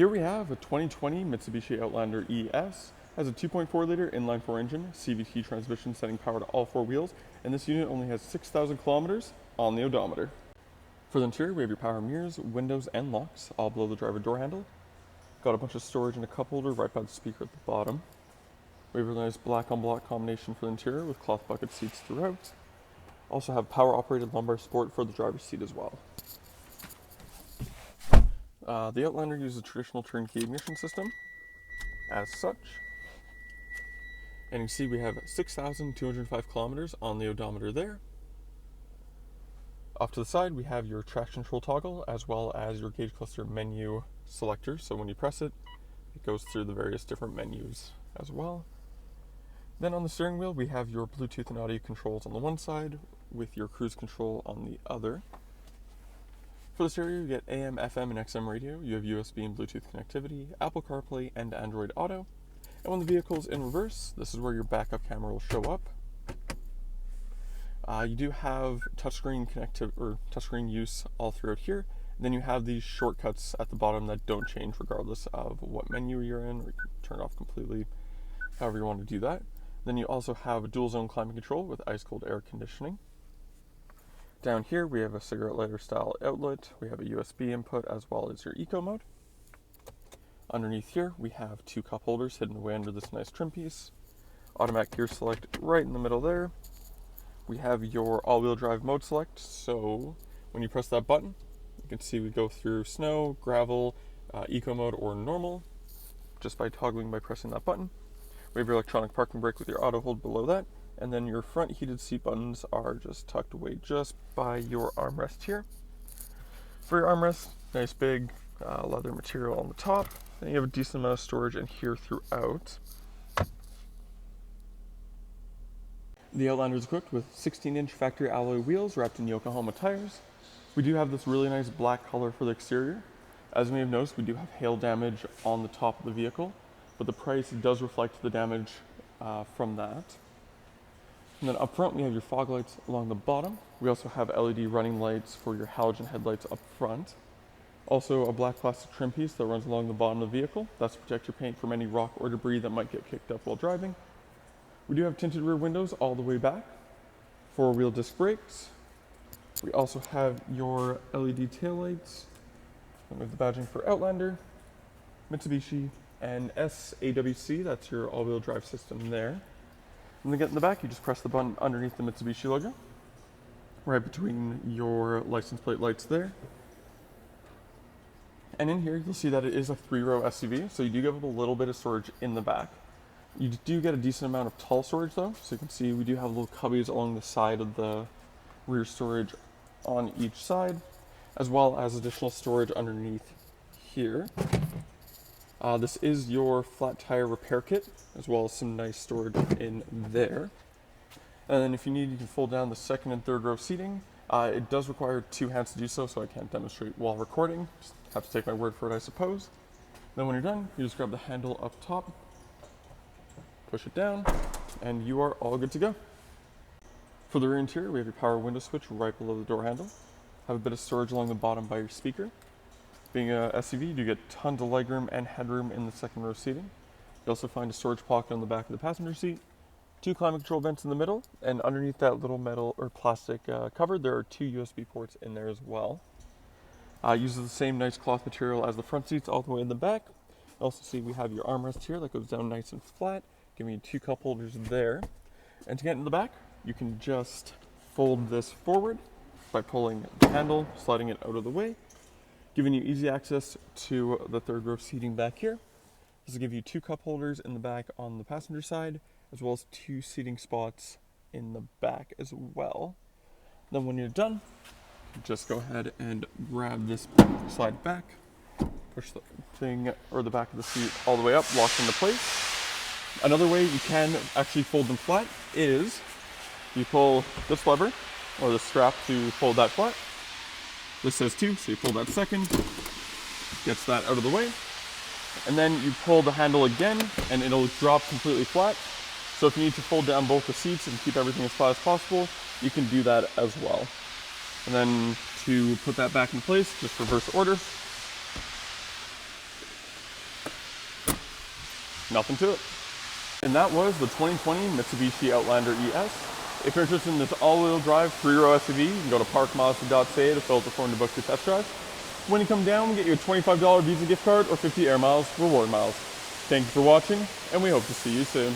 Here we have a 2020 Mitsubishi Outlander ES. Has a 2.4 liter inline-4 engine, CVT transmission sending power to all four wheels, and this unit only has 6,000 kilometers on the odometer. For the interior, we have your power mirrors, windows, and locks, all below the driver door handle. Got a bunch of storage and a cup holder right by the speaker at the bottom. We have a nice black on black combination for the interior with cloth bucket seats throughout. Also have power operated lumbar support for the driver's seat as well. The Outlander uses a traditional turnkey ignition system as such. And you can see we have 6,205 kilometers on the odometer there. Off to the side, we have your traction control toggle as well as your gauge cluster menu selector. So when you press it, it goes through the various different menus as well. Then on the steering wheel, we have your Bluetooth and audio controls on the one side with your cruise control on the other. For the stereo, you get AM, FM, and XM radio. You have USB and Bluetooth connectivity, Apple CarPlay, and Android Auto. And when the vehicle is in reverse, this is where your backup camera will show up. You do have touchscreen use all throughout here. And then you have these shortcuts at the bottom that don't change regardless of what menu you're in, or you can turn it off completely, however you want to do that. Then you also have a dual zone climate control with ice cold air conditioning. Down here we have a cigarette lighter style outlet, we have a USB input as well as your eco mode. Underneath here we have two cup holders hidden away under this nice trim piece. Automatic gear select right in the middle there. We have your all-wheel drive mode select, so when you press that button, you can see we go through snow, gravel, eco mode, or normal, just by toggling by pressing that button. We have your electronic parking brake with your auto hold below that, and then your front heated seat buttons are just tucked away just by your armrest here. For your armrest, nice big leather material on the top, and you have a decent amount of storage in here throughout. The Outlander is equipped with 16-inch factory alloy wheels wrapped in Yokohama tires. We do have this really nice black color for the exterior. As you may have noticed, we do have hail damage on the top of the vehicle, but the price does reflect the damage from that. And then up front, we have your fog lights along the bottom. We also have LED running lights for your halogen headlights up front. Also a black plastic trim piece that runs along the bottom of the vehicle. That's to protect your paint from any rock or debris that might get kicked up while driving. We do have tinted rear windows all the way back. Four-wheel disc brakes. We also have your LED taillights. We have the badging for Outlander, Mitsubishi, and ES AWD. That's your all-wheel drive system there. When they get in the back, you just press the button underneath the Mitsubishi logo, right between your license plate lights there. And in here, you'll see that it is a 3-row SUV, so you do give it a little bit of storage in the back. You do get a decent amount of tall storage though, so you can see we do have little cubbies along the side of the rear storage on each side, as well as additional storage underneath here. This is your flat tire repair kit, as well as some nice storage in there. And then if you need, you can fold down the second and third row seating. It does require two hands to do so, so I can't demonstrate while recording. Just have to take my word for it, I suppose. Then when you're done, you just grab the handle up top, push it down, and you are all good to go. For the rear interior, we have your power window switch right below the door handle. Have a bit of storage along the bottom by your speaker. Being a SUV, you do get tons of legroom and headroom in the second row seating. You also find a storage pocket on the back of the passenger seat, two climate control vents in the middle, and underneath that little metal or plastic cover, there are two USB ports in there as well. Uses the same nice cloth material as the front seats all the way in the back. You also see we have your armrest here that goes down nice and flat, giving you two cup holders there. And to get in the back, you can just fold this forward by pulling the handle, sliding it out of the way, giving you easy access to the third row seating back here. This will give you two cup holders in the back on the passenger side, as well as two seating spots in the back as well. Then when you're done, just go ahead and grab this slide back, push the thing or the back of the seat all the way up, locked into place. Another way you can actually fold them flat is you pull this lever or the strap to fold that flat. This says 2, so you pull that second, gets that out of the way, and then you pull the handle again and it'll drop completely flat. So if you need to fold down both the seats and keep everything as flat as possible, you can do that as well. And then to put that back in place, just reverse order. nothing to it. And that was the 2020 Mitsubishi Outlander ES. If you're interested in this all-wheel drive 3-row SUV, you can go to parkmazda.ca to fill out the form to book your test drive. When you come down, we get you a $25 Visa gift card or 50 air miles reward miles. Thank you for watching, and we hope to see you soon.